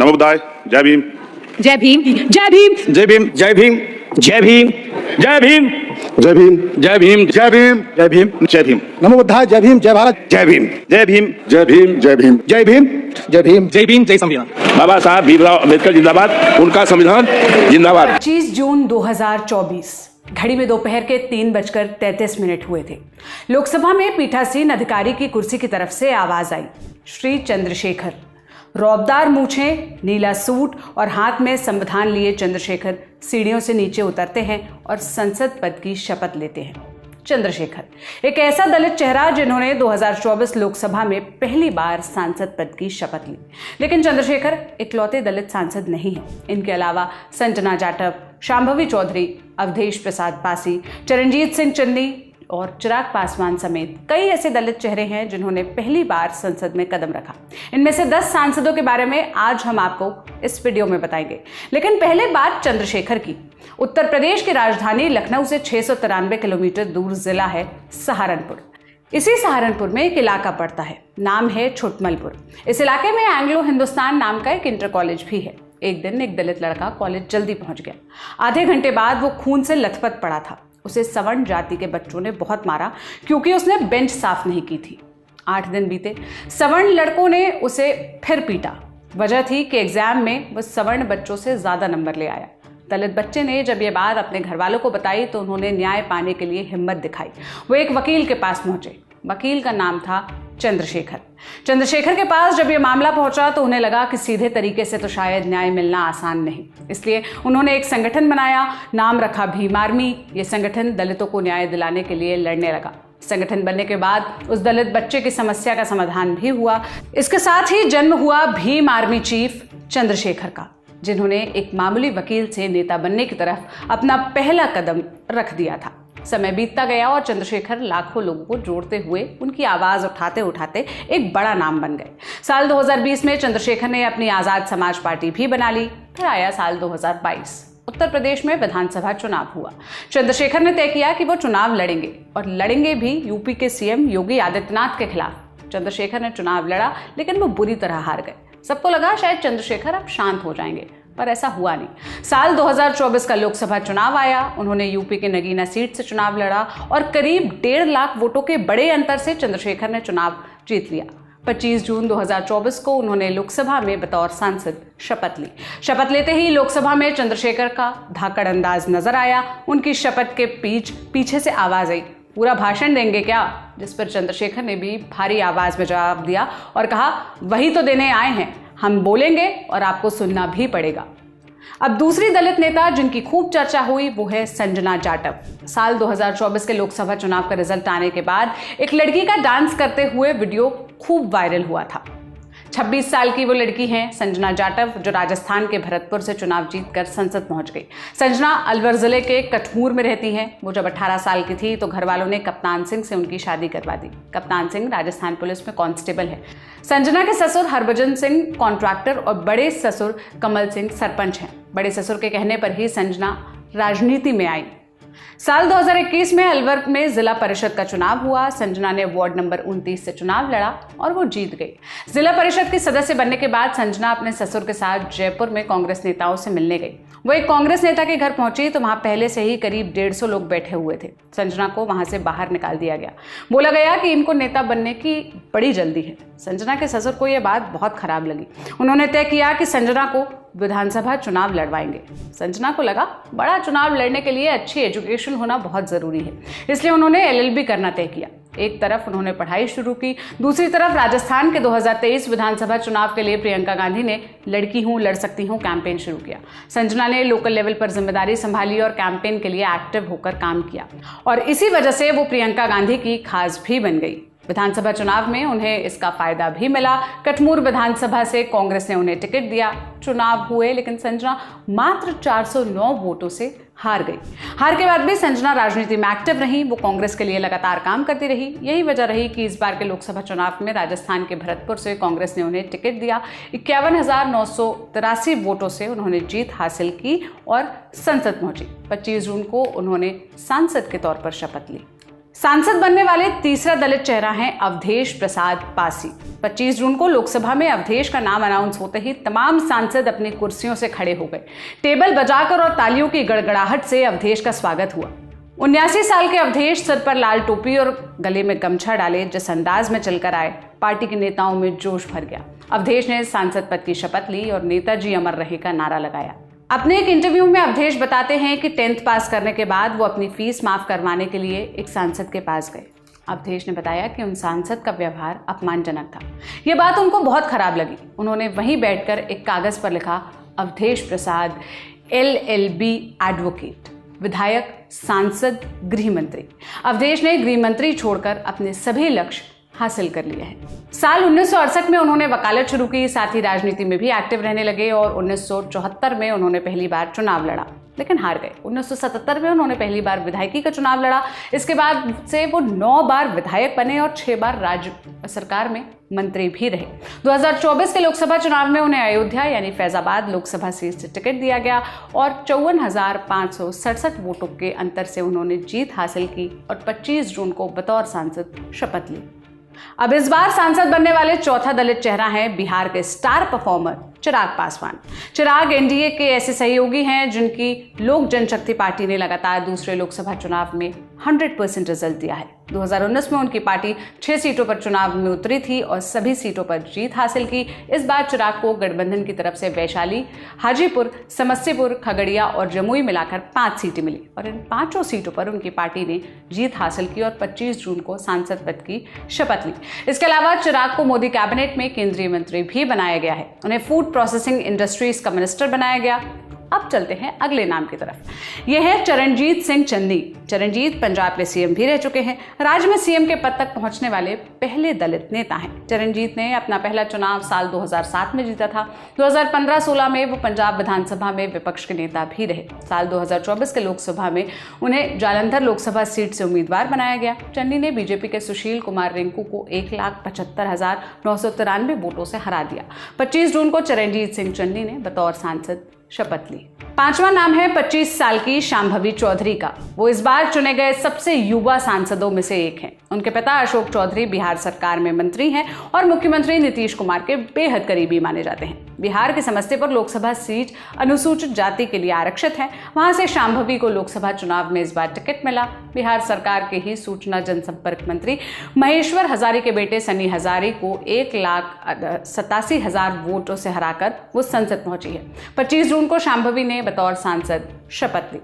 नमो बुद्धाय। जय भीम। जय भीम। जय भीम। जय भीम। जय भीम। जय भीम। जय भीम। जय भीम। जय भीम। जय भीम। जय भीम। जय भीम। नमो बुद्धाय। जय भीम। जय भारत। जय भीम। जय भीम। जय भीम। जय भीम। जय भीम। जय भीम। जय भीम। जय संविधान। बाबा साहब भीमराव अम्बेडकर जिंदाबाद, उनका संविधान जिंदाबाद। 25 जून 2024 घड़ी में दोपहर के 3:33 हुए थे। लोकसभा में पीठासीन अधिकारी की कुर्सी की तरफ से आवाज आई, श्री चंद्रशेखर। रौबदार मूछें, नीला सूट और हाथ में संविधान लिए चंद्रशेखर सीढ़ियों से नीचे उतरते हैं और संसद पद की शपथ लेते हैं। चंद्रशेखर एक ऐसा दलित चेहरा जिन्होंने 2024 लोकसभा में पहली बार सांसद पद की शपथ ली। लेकिन चंद्रशेखर इकलौते दलित सांसद नहीं हैं। इनके अलावा संजना जाटव, शांभवी चौधरी, अवधेश प्रसाद पासी, चरणजीत सिंह चन्नी और चिराग पासवान समेत कई ऐसे दलित चेहरे हैं जिन्होंने पहली बार संसद में कदम रखा। इनमें से 10 सांसदों के बारे में आज हम आपको इस वीडियो में बताएंगे। लेकिन पहले बात चंद्रशेखर की। उत्तर प्रदेश की राजधानी लखनऊ से 693 किलोमीटर दूर जिला है सहारनपुर। इसी सहारनपुर में एक इलाका पड़ता है, नाम है छुटमलपुर। इस इलाके में एंग्लो हिंदुस्तान नाम का एक इंटर कॉलेज भी है। एक दिन एक दलित लड़का कॉलेज जल्दी पहुंच गया। आधे घंटे बाद वो खून से लथपथ पड़ा था। उसे सवर्ण जाति के बच्चों ने बहुत मारा क्योंकि उसने बेंच साफ नहीं की थी। 8 दिन बीते, सवर्ण लड़कों ने उसे फिर पीटा। वजह थी कि एग्जाम में वो सवर्ण बच्चों से ज्यादा नंबर ले आया। दलित बच्चे ने जब ये बात अपने घर वालों को बताई तो उन्होंने न्याय पाने के लिए हिम्मत दिखाई। वो एक वकील के पास पहुंचे। वकील का नाम था चंद्रशेखर। चंद्रशेखर के पास जब ये मामला पहुंचा तो उन्हें लगा कि सीधे तरीके से तो शायद न्याय मिलना आसान नहीं। इसलिए उन्होंने एक संगठन बनाया, नाम रखा भीम आर्मी। ये संगठन दलितों को न्याय दिलाने के लिए लड़ने लगा। संगठन बनने के बाद उस दलित बच्चे की समस्या का समाधान भी हुआ। इसके साथ ही जन्म हुआ भीम आर्मी चीफ चंद्रशेखर का, जिन्होंने एक मामूली वकील से नेता बनने की तरफ अपना पहला कदम रख दिया था। समय बीतता गया और चंद्रशेखर लाखों लोगों को जोड़ते हुए उनकी आवाज उठाते उठाते एक बड़ा नाम बन गए। साल 2020 में चंद्रशेखर ने अपनी आजाद समाज पार्टी भी बना ली। फिर आया साल 2022। उत्तर प्रदेश में विधानसभा चुनाव हुआ। चंद्रशेखर ने तय किया कि वो चुनाव लड़ेंगे और लड़ेंगे भी यूपी के सीएम योगी आदित्यनाथ के खिलाफ। चंद्रशेखर ने चुनाव लड़ा, लेकिन वो बुरी तरह हार गए। सबको लगा शायद चंद्रशेखर अब शांत हो जाएंगे, पर ऐसा हुआ नहीं। साल 2024 का लोकसभा चुनाव आया। उन्होंने यूपी के नगीना सीट से चुनाव लड़ा और करीब 1.5 लाख वोटों के बड़े अंतर से चंद्रशेखर ने चुनाव जीत लिया। 25 जून 2024 को उन्होंने लोकसभा में बतौर सांसद शपथ ली। शपथ लेते ही लोकसभा में चंद्रशेखर का धाकड़ अंदाज नजर आया। उनकी शपथ के पीछे से आवाज आई, पूरा भाषण देंगे क्या? जिस पर चंद्रशेखर ने भी भारी आवाज में जवाब दिया और कहा, वही तो देने आए हैं, हम बोलेंगे और आपको सुनना भी पड़ेगा। अब दूसरी दलित नेता जिनकी खूब चर्चा हुई वो है संजना जाटव। साल 2024 के लोकसभा चुनाव का रिजल्ट आने के बाद एक लड़की का डांस करते हुए वीडियो खूब वायरल हुआ था। 26 साल की वो लड़की हैं संजना जाटव, जो राजस्थान के भरतपुर से चुनाव जीतकर संसद पहुंच गई। संजना अलवर जिले के कठमूर में रहती हैं। वो जब 18 साल की थी तो घर वालों ने कप्तान सिंह से उनकी शादी करवा दी। कप्तान सिंह राजस्थान पुलिस में कांस्टेबल है। संजना के ससुर हरभजन सिंह कॉन्ट्रैक्टर और बड़े ससुर कमल सिंह सरपंच हैं। बड़े ससुर के कहने पर ही संजना राजनीति में आई। साल 2021 में अलवर में जिला परिषद का चुनाव हुआ। संजना ने वार्ड नंबर 29 से चुनाव लड़ा और वो जीत गई। जिला परिषद की सदस्य बनने के बाद संजना अपने ससुर के साथ जयपुर में कांग्रेस नेताओं से मिलने गई। वो एक कांग्रेस नेता के घर पहुंची तो वहां पहले से ही करीब 150 लोग बैठे हुए थे। संजना को वहां से बाहर निकाल दिया गया। बोला गया कि इनको नेता बनने की बड़ी जल्दी है। संजना के ससुर को यह बात बहुत खराब लगी। उन्होंने तय किया कि संजना को विधानसभा चुनाव लड़वाएंगे। संजना को लगा बड़ा चुनाव लड़ने के लिए अच्छी एजुकेशन होना बहुत जरूरी है, इसलिए उन्होंने LLB करना तय किया। एक तरफ उन्होंने पढ़ाई शुरू की, दूसरी तरफ राजस्थान के 2023 विधानसभा चुनाव के लिए प्रियंका गांधी ने लड़की हूं लड़ सकती हूं कैंपेन शुरू किया। संजना ने लोकल लेवल पर जिम्मेदारी संभाली और कैंपेन के लिए एक्टिव होकर काम किया और इसी वजह से वो प्रियंका गांधी की खास भी बन गई। विधानसभा चुनाव में उन्हें इसका फायदा भी मिला। कठमूर विधानसभा से कांग्रेस ने उन्हें टिकट दिया। चुनाव हुए लेकिन संजना मात्र 409 वोटों से हार गई। हार के बाद भी संजना राजनीति में एक्टिव रही। वो कांग्रेस के लिए लगातार काम करती रही। यही वजह रही कि इस बार के लोकसभा चुनाव में राजस्थान के भरतपुर से कांग्रेस ने उन्हें टिकट दिया। 51,983 वोटों से उन्होंने जीत हासिल की और संसद पहुंची। 25 जून को उन्होंने सांसद के तौर पर शपथ ली। सांसद बनने वाले तीसरा दलित चेहरा हैं अवधेश प्रसाद पासी। 25 जून को लोकसभा में अवधेश का नाम अनाउंस होते ही तमाम सांसद अपनी कुर्सियों से खड़े हो गए। टेबल बजाकर और तालियों की गड़गड़ाहट से अवधेश का स्वागत हुआ। 79 साल के अवधेश सिर पर लाल टोपी और गले में गमछा डाले जिस अंदाज में चलकर आए, पार्टी के नेताओं में जोश भर गया। अवधेश ने सांसद पद की शपथ ली और नेताजी अमर रहे का नारा लगाया। अपने एक इंटरव्यू में अवधेश बताते हैं कि 10th पास करने के बाद वो अपनी फीस माफ करवाने के लिए एक सांसद के पास गए। अवधेश ने बताया कि उन सांसद का व्यवहार अपमानजनक था। ये बात उनको बहुत खराब लगी। उन्होंने वहीं बैठकर एक कागज पर लिखा, अवधेश प्रसाद LLB एडवोकेट, विधायक, सांसद, गृह मंत्री। अवधेश ने गृह मंत्री छोड़कर अपने सभी लक्ष्य हासिल कर लिए हैं। साल 1968 में उन्होंने वकालत शुरू की, साथ ही राजनीति में भी एक्टिव रहने लगे और 1974 में उन्होंने पहली बार चुनाव लड़ा लेकिन हार गए। 1977 में उन्होंने पहली बार विधायकी का चुनाव लड़ा। इसके बाद से वो 9 बार विधायक बने और 6 बार राज्य सरकार में मंत्री भी रहे। 2024 के लोकसभा चुनाव में उन्हें अयोध्या यानी फैजाबाद लोकसभा सीट से टिकट दिया गया और 54,567 वोटों के अंतर से उन्होंने जीत हासिल की और 25 जून को बतौर सांसद शपथ ली। अब इस बार सांसद बनने वाले चौथा दलित चेहरा हैं बिहार के स्टार परफॉर्मर चिराग पासवान। चिराग एनडीए के ऐसे सहयोगी हैं जिनकी लोक जनशक्ति पार्टी ने लगातार दूसरे लोकसभा चुनाव में 100% रिजल्ट दिया है। 2019 में उनकी पार्टी 6 सीटों पर चुनाव में उतरी थी और सभी सीटों पर जीत हासिल की। इस बार चिराग को गठबंधन की तरफ से वैशाली, हाजीपुर, समस्तीपुर, खगड़िया और जमुई मिलाकर 5 सीटें मिली और इन 5 सीटों पर उनकी पार्टी ने जीत हासिल की और 25 जून को सांसद पद की शपथ ली। इसके अलावा चिराग को मोदी कैबिनेट में केंद्रीय मंत्री भी बनाया गया है। उन्हें फूड प्रोसेसिंग इंडस्ट्रीज का मिनिस्टर बनाया गया। अब चलते हैं अगले नाम की तरफ। यह है चरणजीत सिंह चन्नी। चरणजीत पंजाब के सीएम भी रह चुके हैं। राज्य में सीएम के पद तक पहुंचने वाले पहले दलित नेता हैं। चरणजीत ने अपना पहला चुनाव साल 2007 में जीता था। 2015-16 में वो पंजाब विधानसभा में विपक्ष के नेता भी रहे। साल 2024 के लोकसभा में उन्हें जालंधर लोकसभा सीट से उम्मीदवार बनाया गया। चन्नी ने बीजेपी के सुशील कुमार रिंकू को 1,75,993 वोटों से हरा दिया। 25 जून को चरणजीत सिंह चन्नी ने बतौर सांसद शपथ ली। 5वां नाम है 25 साल की शांभवी चौधरी का। वो इस बार चुने गए सबसे युवा सांसदों में से एक हैं। उनके पिता अशोक चौधरी बिहार सरकार में मंत्री हैं और मुख्यमंत्री नीतीश कुमार के बेहद करीबी माने जाते हैं। बिहार की समस्तीपुर लोकसभा सीट अनुसूचित जाति के लिए आरक्षित है। वहां से शांभवी को लोकसभा चुनाव में इस बार टिकट मिला। बिहार सरकार के ही सूचना जनसंपर्क मंत्री महेश्वर हजारी के बेटे सनी हजारी को 1,87,000 वोटों से हराकर वो संसद पहुंची है। 25 जून को शांभवी ने बतौर सांसद शपथ ली।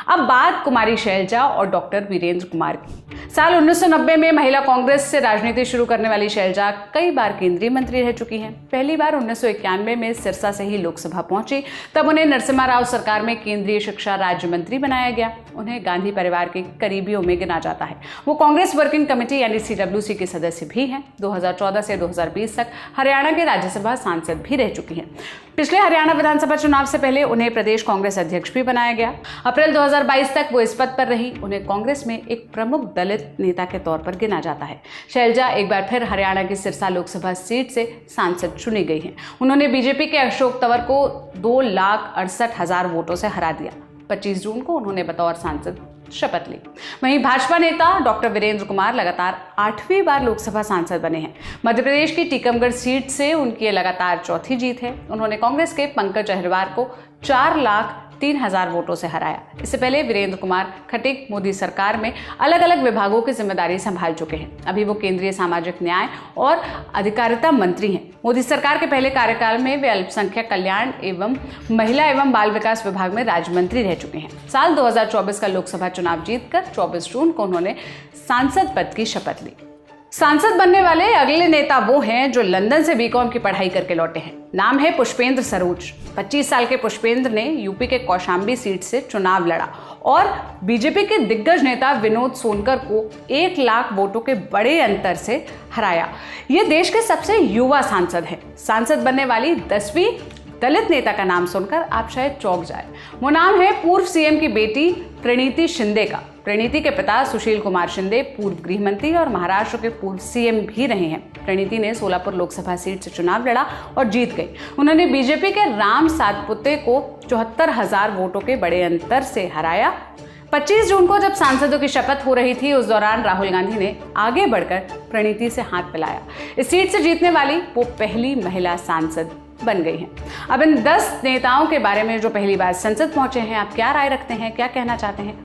अब बात कुमारी शैलजा और डॉक्टर वीरेंद्र कुमार की। साल 1990 में महिला कांग्रेस से राजनीति शुरू करने वाली शैलजा कई बार केंद्रीय मंत्री रह चुकी हैं। पहली बार 1991 में सिरसा से ही लोकसभा पहुंची। तब उन्हें नरसिम्हा राव सरकार में केंद्रीय शिक्षा राज्य मंत्री बनाया गया। उन्हें गांधी परिवार के करीबियों में गिना जाता है। वो कांग्रेस वर्किंग कमेटी यानी CWC के सदस्य भी हैं। 2014 से 2020 तक हरियाणा के राज्यसभा सांसद भी रह चुकी हैं। पिछले हरियाणा विधानसभा चुनाव से पहले उन्हें प्रदेश कांग्रेस अध्यक्ष भी बनाया गया। अप्रैल 2022 तक वो इस पद पर रही। उन्हें कांग्रेस में एक प्रमुख दलित नेता के तौर पर गिना जाता है। शैलजा एक बार फिर हरियाणा की सिरसा लोकसभा सीट से सांसद चुनी गई हैं। उन्होंने बीजेपी के अशोक तंवर को 2,68,000 वोटों से हरा दिया। 25 जून को उन्होंने बतौर सांसद शपथ ली। वहीं भाजपा नेता डॉक्टर वीरेंद्र कुमार लगातार 8वीं बार लोकसभा सांसद बने हैं। मध्य प्रदेश की टीकमगढ़ सीट से उनकी लगातार चौथी जीत है। उन्होंने कांग्रेस के पंकज अहिरवार को 4,03,000 वोटों से हराया। इससे पहले वीरेंद्र कुमार खटीक मोदी सरकार में अलग अलग विभागों की जिम्मेदारी संभाल चुके हैं। अभी वो केंद्रीय सामाजिक न्याय और अधिकारिता मंत्री हैं। मोदी सरकार के पहले कार्यकाल में वे अल्पसंख्यक कल्याण एवं महिला एवं बाल विकास विभाग में राज्य मंत्री रह चुके हैं। साल 2024 का लोकसभा चुनाव जीतकर 24 जून को उन्होंने सांसद पद की शपथ ली। सांसद बनने वाले अगले नेता वो हैं जो लंदन से बीकॉम की पढ़ाई करके लौटे हैं। नाम है पुष्पेंद्र सरोज। 25 साल के पुष्पेंद्र ने यूपी के कौशाम्बी सीट से चुनाव लड़ा और बीजेपी के दिग्गज नेता विनोद सोनकर को 1 लाख वोटों के बड़े अंतर से हराया। ये देश के सबसे युवा सांसद हैं। सांसद बनने वाली 10वीं दलित नेता का नाम सुनकर आप शायद चौंक जाए। वो नाम है पूर्व सीएम की बेटी प्रणीति शिंदे का। प्रणीति के पिता सुशील कुमार शिंदे पूर्व गृह मंत्री और महाराष्ट्र के पूर्व सीएम भी रहे हैं। प्रणीति ने सोलापुर लोकसभा सीट से चुनाव लड़ा और जीत गई। उन्होंने बीजेपी के राम सातपुते को 74,000 वोटों के बड़े अंतर से हराया। 25 जून को जब सांसदों की शपथ हो रही थी, उस दौरान राहुल गांधी ने आगे बढ़कर प्रणीति से हाथ मिलाया। इस सीट से जीतने वाली वो पहली महिला सांसद बन गई हैं। अब इन 10 नेताओं के बारे में जो पहली बार संसद पहुंचे हैं, आप क्या राय रखते हैं, क्या कहना चाहते हैं?